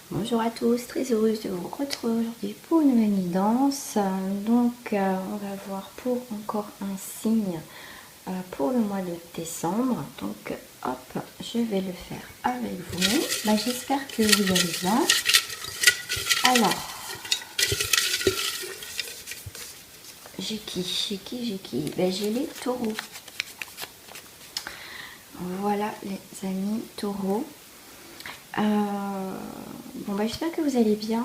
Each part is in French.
Bonjour à tous, très heureuse de vous retrouver aujourd'hui pour une nouvelle guidance. On va voir pour encore un signe pour le mois de décembre. Donc hop, je vais le faire avec vous. J'espère que vous allez bien. Alors, j'ai qui? J'ai les taureaux. Voilà les amis taureaux. J'espère que vous allez bien.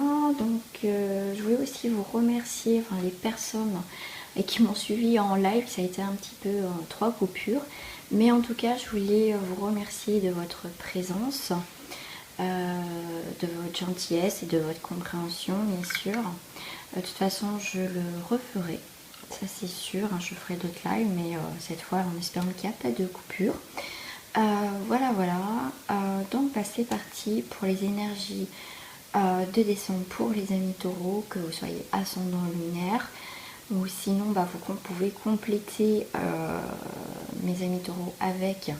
Je voulais aussi vous remercier, les personnes qui m'ont suivi en live. Ça a été un petit peu 3 coupures, mais en tout cas je voulais vous remercier de votre présence, de votre gentillesse et de votre compréhension, bien sûr. De toute façon je le referai, ça c'est sûr, hein. Je ferai d'autres lives, mais cette fois en espérant qu'il n'y a pas de coupure. Voilà. C'est parti pour les énergies de décembre pour les amis taureaux, que vous soyez ascendant lunaire ou sinon vous pouvez compléter mes amis taureaux avec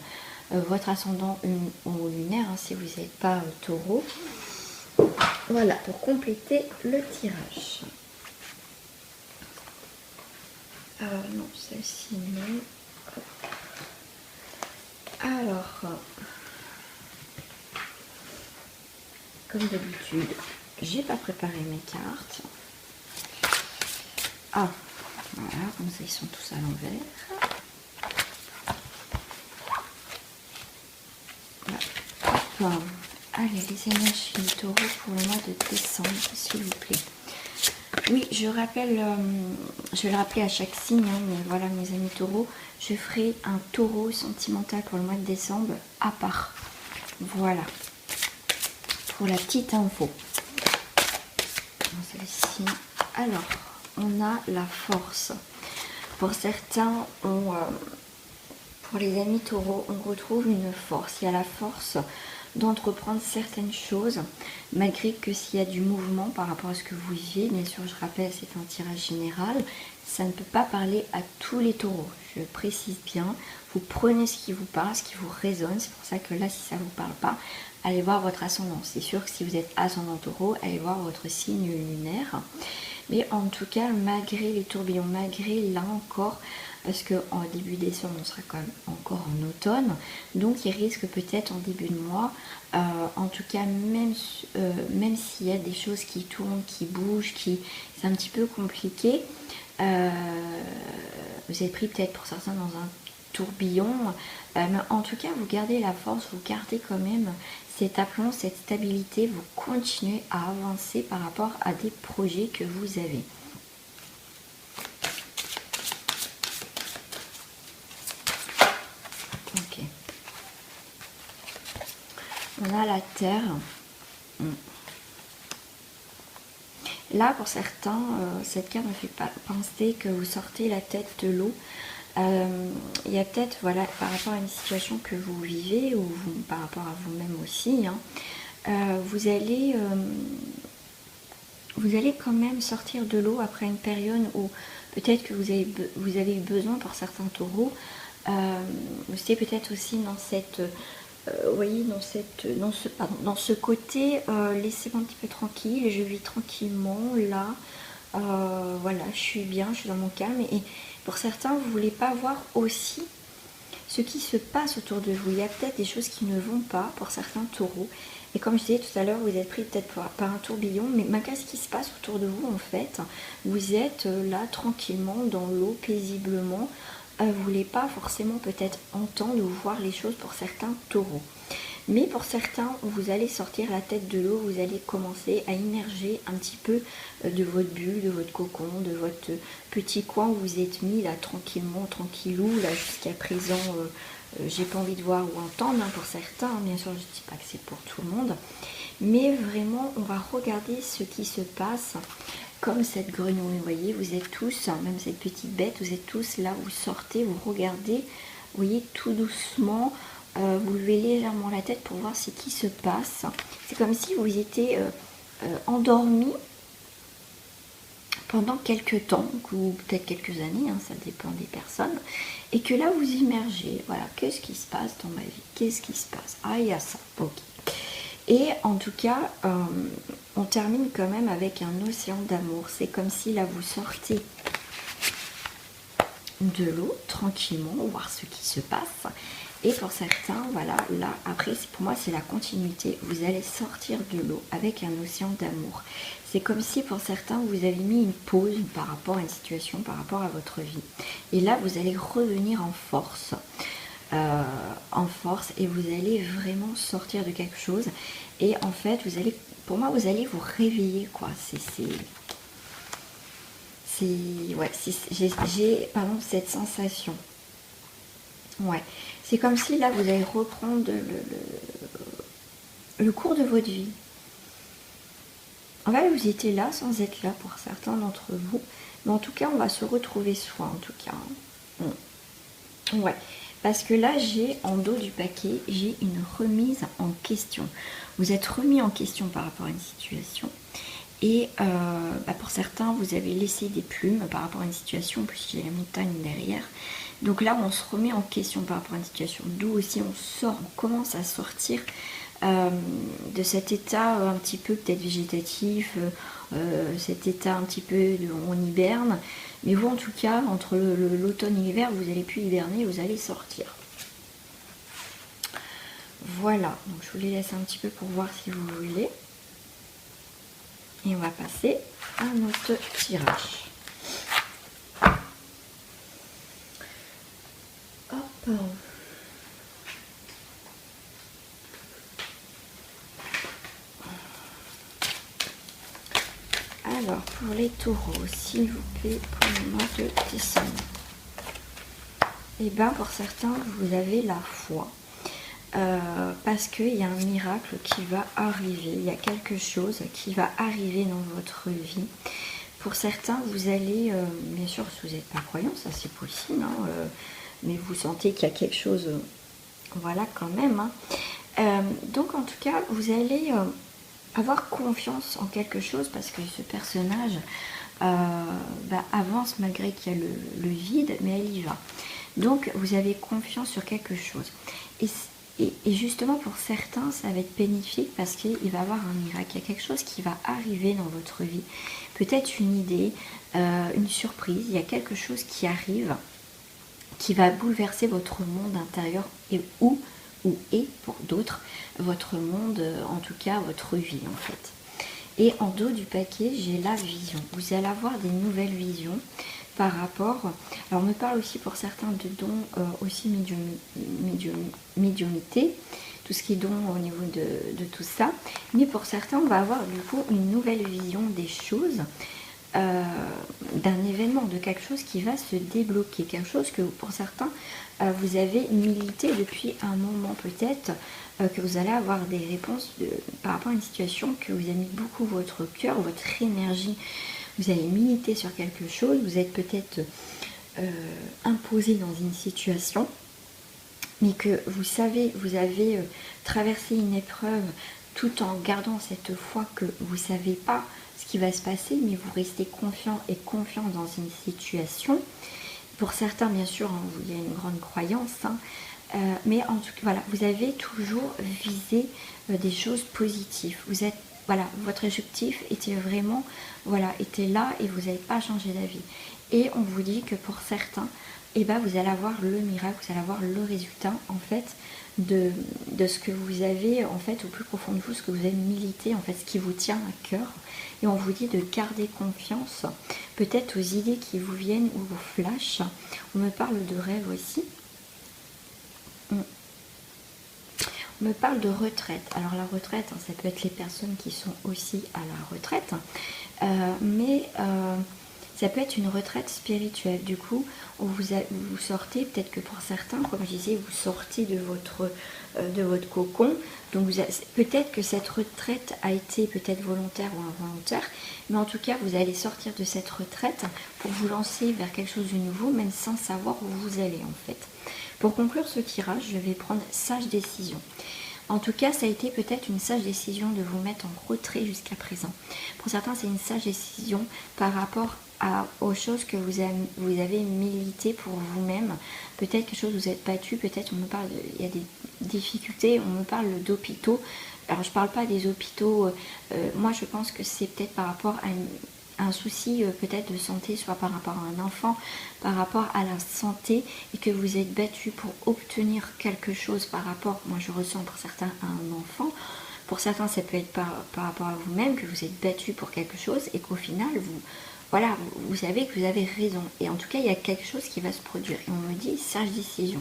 votre ascendant ou lunaire, hein, si vous n'êtes pas taureau. Voilà, pour compléter le tirage. Non, celle-ci non. Alors, comme d'habitude, j'ai pas préparé mes cartes. Ah, voilà, comme ça ils sont tous à l'envers. Voilà. Hop. Allez, les énergies du taureau pour le mois de décembre, s'il vous plaît. Oui, je vais le rappeler à chaque signe, hein, mais voilà mes amis taureaux, je ferai un taureau sentimental pour le mois de décembre à part. Voilà, pour la petite info. Celle-ci. Alors, on a la force. Pour certains, pour les amis taureaux, on retrouve une force. Il y a la force d'entreprendre certaines choses, malgré que s'il y a du mouvement par rapport à ce que vous vivez, bien sûr je rappelle c'est un tirage général, ça ne peut pas parler à tous les taureaux, je précise bien, vous prenez ce qui vous parle, ce qui vous résonne, c'est pour ça que là si ça ne vous parle pas, allez voir votre ascendant, c'est sûr que si vous êtes ascendant taureau, allez voir votre signe lunaire, mais en tout cas malgré les tourbillons, malgré là encore, parce qu'en début décembre on sera quand même encore en automne, donc il risque peut-être en début de mois, en tout cas même s'il y a des choses qui tournent, qui bougent, c'est un petit peu compliqué, vous êtes pris peut-être pour certains dans un tourbillon, mais en tout cas vous gardez la force, vous gardez quand même cet aplomb, cette stabilité, vous continuez à avancer par rapport à des projets que vous avez. On a la terre. Là, pour certains, cette carte me fait penser que vous sortez la tête de l'eau. Il y a peut-être, voilà, par rapport à une situation que vous vivez, ou par rapport à vous-même aussi, hein, vous allez quand même sortir de l'eau après une période où peut-être que vous avez eu besoin pour certains taureaux. Vous étiez peut-être aussi dans cette... vous voyez, dans ce côté, laissez-moi un petit peu tranquille, je vis tranquillement, là, voilà, je suis bien, je suis dans mon calme, et pour certains, vous ne voulez pas voir aussi ce qui se passe autour de vous. Il y a peut-être des choses qui ne vont pas pour certains taureaux, et comme je disais tout à l'heure, vous êtes pris peut-être par un tourbillon, mais malgré ce qui se passe autour de vous, en fait, vous êtes là, tranquillement, dans l'eau, paisiblement, vous ne voulez pas forcément peut-être entendre ou voir les choses pour certains taureaux. Mais pour certains, vous allez sortir la tête de l'eau, vous allez commencer à immerger un petit peu de votre bulle, de votre cocon, de votre petit coin où vous êtes mis là tranquillement, tranquillou, là jusqu'à présent, j'ai pas envie de voir ou entendre, hein, pour certains, hein, bien sûr je ne dis pas que c'est pour tout le monde, mais vraiment on va regarder ce qui se passe. Comme cette grenouille, vous voyez, vous êtes tous, même cette petite bête, vous êtes tous là, vous sortez, vous regardez, vous voyez, tout doucement, vous levez légèrement la tête pour voir ce qui se passe. C'est comme si vous étiez endormi pendant quelques temps, ou peut-être quelques années, hein, ça dépend des personnes, et que là vous immergez, voilà, qu'est-ce qui se passe dans ma vie, qu'est-ce qui se passe, ah il y a ça, ok. Et en tout cas, on termine quand même avec un océan d'amour. C'est comme si là, vous sortez de l'eau tranquillement, voir ce qui se passe. Et pour certains, voilà, là, après, pour moi, c'est la continuité. Vous allez sortir de l'eau avec un océan d'amour. C'est comme si, pour certains, vous avez mis une pause par rapport à une situation, par rapport à votre vie. Et là, vous allez revenir en force. Et vous allez vraiment sortir de quelque chose. Et en fait, vous allez, pour moi, vous allez vous réveiller, quoi. J'ai pardon, cette sensation. Ouais, c'est comme si là vous allez reprendre le cours de votre vie. En fait, vous étiez là sans être là pour certains d'entre vous, mais en tout cas, on va se retrouver soi, en tout cas. Ouais, parce que là, j'ai en dos du paquet, j'ai une remise en question. Vous êtes remis en question par rapport à une situation. Et pour certains, vous avez laissé des plumes par rapport à une situation, puisqu'il y a la montagne derrière. Donc là, on se remet en question par rapport à une situation. D'où aussi on commence à sortir de cet état un petit peu peut-être végétatif, cet état un petit peu on hiberne. Mais vous, en tout cas, entre l'automne et l'hiver, vous allez plus hiberner, vous allez sortir. Voilà, donc je vous les laisse un petit peu pour voir si vous voulez. Et on va passer à notre tirage. Hop. Alors, pour les taureaux, s'il vous plaît, pour le mois de décembre. Et bien, pour certains, vous avez la foi. Parce qu'il y a un miracle qui va arriver, il y a quelque chose qui va arriver dans votre vie. Pour certains, vous allez, bien sûr, si vous n'êtes pas croyant, ça c'est possible, hein, mais vous sentez qu'il y a quelque chose, voilà quand même. Hein. Donc en tout cas, vous allez avoir confiance en quelque chose parce que ce personnage avance malgré qu'il y a le vide, mais elle y va. Donc vous avez confiance sur quelque chose. Et justement pour certains ça va être bénéfique parce qu'il va y avoir un miracle, il y a quelque chose qui va arriver dans votre vie, peut-être une idée, une surprise, il y a quelque chose qui arrive qui va bouleverser votre monde intérieur ou pour d'autres votre monde, en tout cas votre vie en fait. Et en dos du paquet j'ai la vision, vous allez avoir des nouvelles visions par rapport, alors on me parle aussi pour certains de dons aussi médiumnité, tout ce qui est don au niveau de tout ça, mais pour certains on va avoir du coup une nouvelle vision des choses, d'un événement, de quelque chose qui va se débloquer, quelque chose que pour certains vous avez milité depuis un moment peut-être, que vous allez avoir des réponses par rapport à une situation que vous avez mis beaucoup votre cœur, votre énergie. Vous avez milité sur quelque chose, vous êtes peut-être imposé dans une situation, mais que vous savez, vous avez traversé une épreuve tout en gardant cette foi que vous ne savez pas ce qui va se passer, mais vous restez confiant et confiant dans une situation. Pour certains, bien sûr, hein, il y a une grande croyance, hein, mais en tout cas, voilà, vous avez toujours visé des choses positives. Vous êtes voilà, votre objectif était vraiment, voilà, était là et vous n'avez pas changé d'avis. Et on vous dit que pour certains, eh ben, vous allez avoir le miracle, vous allez avoir le résultat en fait de ce que vous avez en fait au plus profond de vous, ce que vous avez milité, en fait, ce qui vous tient à cœur. Et on vous dit de garder confiance, peut-être aux idées qui vous viennent ou vous flashent. On me parle de rêve aussi. On me parle de retraite. Alors la retraite, hein, ça peut être les personnes qui sont aussi à la retraite, mais ça peut être une retraite spirituelle. Du coup, vous sortez, peut-être que pour certains, comme je disais, vous sortez de votre cocon. Donc peut-être que cette retraite a été peut-être volontaire ou involontaire, mais en tout cas, vous allez sortir de cette retraite pour vous lancer vers quelque chose de nouveau, même sans savoir où vous allez en fait. Pour conclure ce tirage, je vais prendre sage décision. En tout cas, ça a été peut-être une sage décision de vous mettre en retrait jusqu'à présent. Pour certains, c'est une sage décision par rapport aux choses que vous avez milité pour vous-même. Peut-être quelque chose que vous êtes battu, peut-être on me parle, il y a des difficultés, on me parle d'hôpitaux, Alors je parle pas des hôpitaux, moi je pense que c'est peut-être par rapport à un souci peut-être de santé, soit par rapport à un enfant, par rapport à la santé, et que vous êtes battu pour obtenir quelque chose par rapport, moi je ressens pour certains, à un enfant. Pour certains, ça peut être par rapport à vous-même, que vous êtes battu pour quelque chose et qu'au final, voilà, vous savez que vous avez raison. Et en tout cas, il y a quelque chose qui va se produire. Et on me dit sage décision.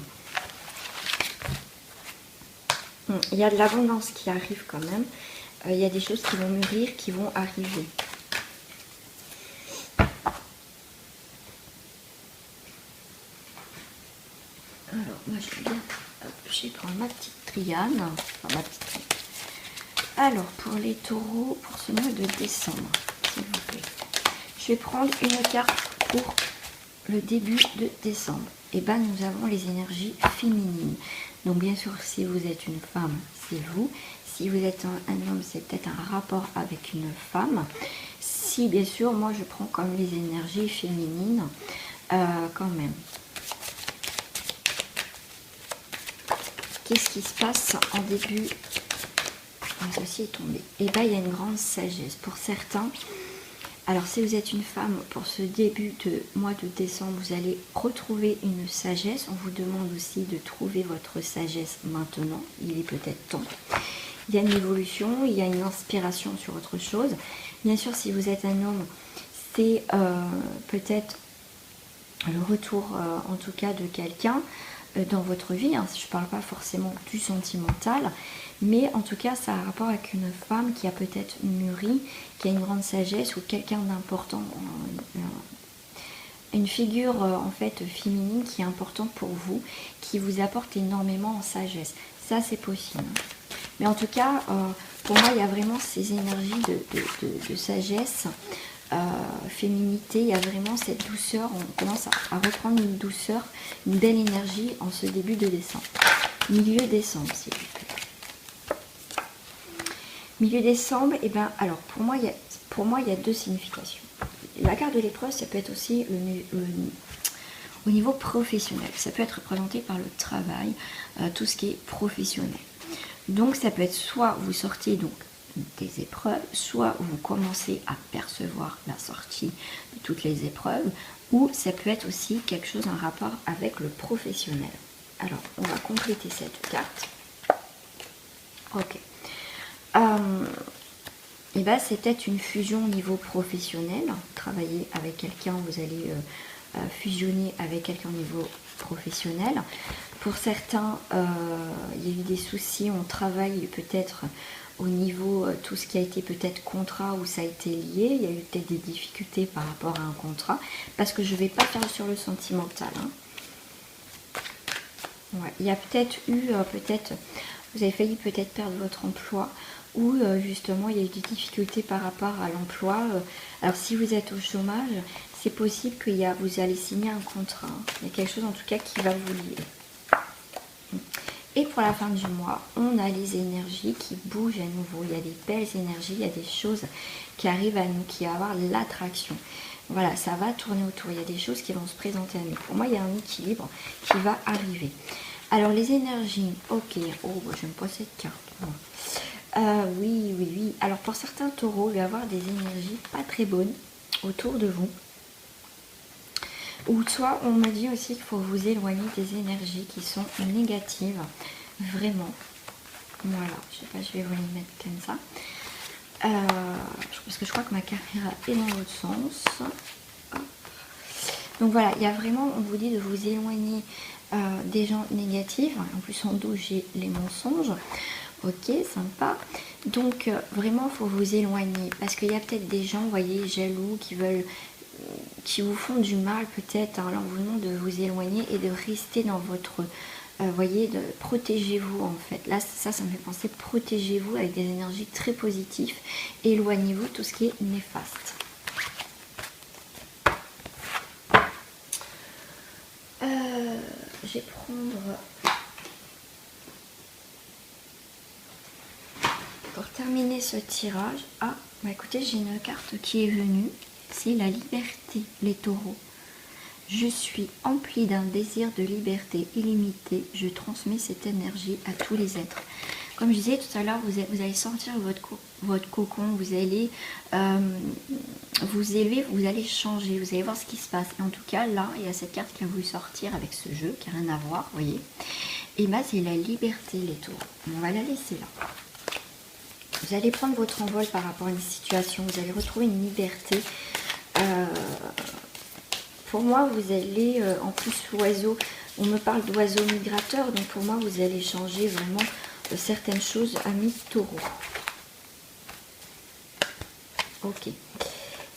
Il y a de l'abondance qui arrive quand même. Il y a des choses qui vont mûrir, qui vont arriver. Alors, moi, je vais prendre ma petite triane. Enfin, ma petite triane. Alors, pour les taureaux, pour ce mois de décembre, s'il vous plaît, je vais prendre une carte pour le début de décembre. Et bien, nous avons les énergies féminines. Donc, bien sûr, si vous êtes une femme, c'est vous. Si vous êtes un homme, c'est peut-être un rapport avec une femme. Si, bien sûr, moi, je prends comme les énergies féminines, quand même. Qu'est-ce qui se passe en début? Ceci est tombé. Et bien, il y a une grande sagesse. Pour certains, alors si vous êtes une femme, pour ce début de mois de décembre, vous allez retrouver une sagesse. On vous demande aussi de trouver votre sagesse maintenant. Il est peut-être temps. Il y a une évolution, il y a une inspiration sur autre chose. Bien sûr, si vous êtes un homme, c'est peut-être le retour, en tout cas, de quelqu'un dans votre vie. Hein. Je ne parle pas forcément du sentimental, mais en tout cas, ça a un rapport avec une femme qui a peut-être mûri, qui a une grande sagesse, ou quelqu'un d'important, une figure en fait féminine qui est importante pour vous, qui vous apporte énormément en sagesse. Ça, c'est possible. Mais en tout cas, pour moi, il y a vraiment ces énergies de sagesse, féminité. Il y a vraiment cette douceur. On commence à reprendre une douceur, une belle énergie en ce début de décembre. Milieu décembre, s'il vous plaît. Milieu décembre, et ben, alors pour moi, il y a deux significations. La carte de l'épreuve, ça peut être aussi au niveau professionnel. Ça peut être représenté par le travail, tout ce qui est professionnel. Donc ça peut être soit vous sortez donc des épreuves, soit vous commencez à percevoir la sortie de toutes les épreuves, ou ça peut être aussi quelque chose en rapport avec le professionnel. Alors, on va compléter cette carte. Ok. Et ben, c'est peut-être une fusion au niveau professionnel. Travailler avec quelqu'un, vous allez fusionner avec quelqu'un au niveau professionnel. Pour certains, il y a eu des soucis, on travaille peut-être au niveau tout ce qui a été peut-être contrat, où ça a été lié. Il y a eu peut-être des difficultés par rapport à un contrat, parce que je ne vais pas faire sur le sentimental. Hein. Ouais, il y a peut-être eu, vous avez failli peut-être perdre votre emploi, ou justement il y a eu des difficultés par rapport à l'emploi. Alors si vous êtes au chômage, c'est possible que vous allez signer un contrat. Hein. Il y a quelque chose en tout cas qui va vous lier. Et pour la fin du mois, on a les énergies qui bougent à nouveau. Il y a des belles énergies, il y a des choses qui arrivent à nous, qui vont avoir l'attraction. Voilà, ça va tourner autour. Il y a des choses qui vont se présenter à nous. Pour moi, il y a un équilibre qui va arriver. Alors, les énergies, ok. Oh, j'aime pas cette carte. Oui. Alors, pour certains taureaux, il va y avoir des énergies pas très bonnes autour de vous. Ou soit on me dit aussi qu'il faut vous éloigner des énergies qui sont négatives, vraiment. Voilà, je sais pas, je vais vous les mettre comme ça. Parce que je crois que ma caméra est dans l'autre sens. Hop. Donc voilà, il y a vraiment, on vous dit de vous éloigner des gens négatifs. En plus en dos j'ai les mensonges. Ok, sympa. Donc vraiment il faut vous éloigner. Parce qu'il y a peut-être des gens, vous voyez, jaloux, qui vous font du mal peut-être. Hein. Alors on vous demande de vous éloigner et de rester dans votre... voyez, protégez-vous en fait. Là, ça me fait penser, protégez-vous avec des énergies très positives. Éloignez-vous tout ce qui est néfaste. Je vais prendre... Pour terminer ce tirage, écoutez, j'ai une carte qui est venue. C'est la liberté, les taureaux. Je suis emplie d'un désir de liberté illimité. Je transmets cette énergie à tous les êtres. comme je disais tout à l'heure, vous allez sortir votre cocon, vous allez vous élever, vous allez changer, vous allez voir ce qui se passe. Et en tout cas, là, il y a cette carte qui a voulu sortir avec ce jeu, qui n'a rien à voir, vous voyez. Et là, c'est la liberté, les taureaux. On va la laisser là. Vous allez prendre votre envol par rapport à une situation, vous allez retrouver une liberté. Pour moi, vous allez, en plus, l'oiseau, on me parle d'oiseau migrateur, donc pour moi, vous allez changer vraiment certaines choses, amis taureaux. Ok.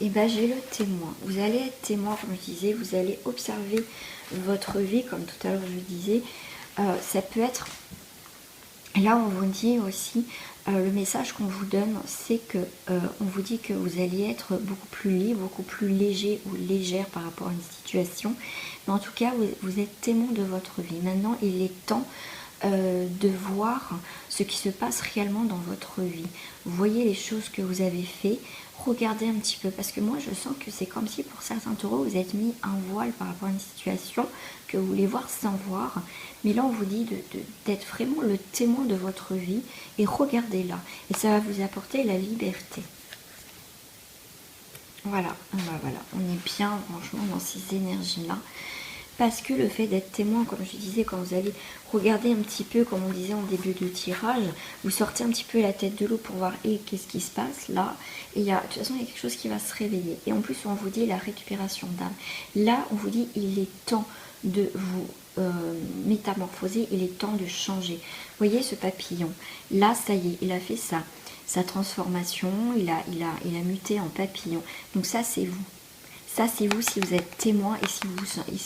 Et bien, j'ai le témoin. Vous allez être témoin, comme je disais, vous allez observer votre vie, comme tout à l'heure je disais. Ça peut être... Là, on vous dit aussi, le message qu'on vous donne, c'est que on vous dit que vous allez être beaucoup plus libre, beaucoup plus léger ou légère par rapport à une situation. Mais en tout cas, vous êtes témoin de votre vie. Maintenant, il est temps de voir ce qui se passe réellement dans votre vie. Vous voyez les choses que vous avez fait, regardez un petit peu, parce que moi je sens que c'est comme si pour certains taureaux vous êtes mis un voile par rapport à une situation que vous voulez voir sans voir, mais là on vous dit d'être vraiment le témoin de votre vie et regardez là, et ça va vous apporter la liberté. Voilà, voilà, on est bien franchement dans ces énergies là. Parce que le fait d'être témoin, comme je disais, quand vous allez regarder un petit peu, comme on disait en début de tirage, vous sortez un petit peu la tête de l'eau pour voir qu'est-ce qui se passe là. Et de toute façon, il y a quelque chose qui va se réveiller. Et en plus, on vous dit la récupération d'âme. Là, on vous dit il est temps de vous métamorphoser, il est temps de changer. Vous voyez ce papillon, là, ça y est, il a fait sa transformation, il a muté en papillon. Donc ça, c'est vous. Ça, c'est vous si vous êtes témoin et si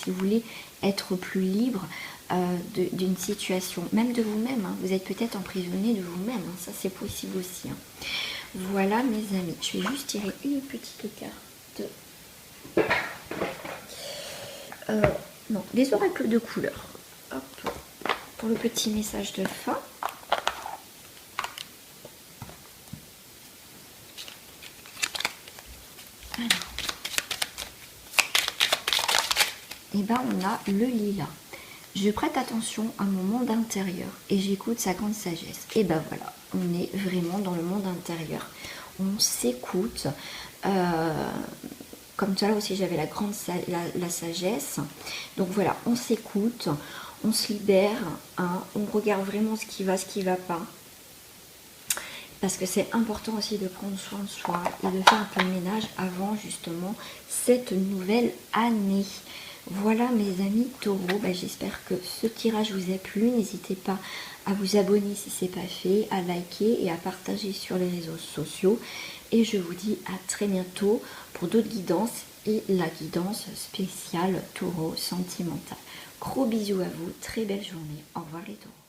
vous voulez être plus libre d'une situation, même de vous-même. Hein. Vous êtes peut-être emprisonné de vous-même. Hein. Ça, c'est possible aussi. Hein. Voilà, mes amis. Je vais juste tirer une petite carte. Non, des oracles de couleur. Hop. Pour le petit message de fin. Alors. Et ben on a le lilas. Je prête attention à mon monde intérieur et j'écoute sa grande sagesse. Et ben voilà, on est vraiment dans le monde intérieur. On s'écoute. Comme tout à l'heure aussi, j'avais la sagesse. Donc voilà, on s'écoute, on se libère, hein, on regarde vraiment ce qui va pas. Parce que c'est important aussi de prendre soin de soi et de faire un peu le ménage avant justement cette nouvelle année. Voilà mes amis taureaux, j'espère que ce tirage vous a plu. N'hésitez pas à vous abonner si ce n'est pas fait, à liker et à partager sur les réseaux sociaux. Et je vous dis à très bientôt pour d'autres guidances et la guidance spéciale taureau sentimentale. Gros bisous à vous, très belle journée. Au revoir les taureaux.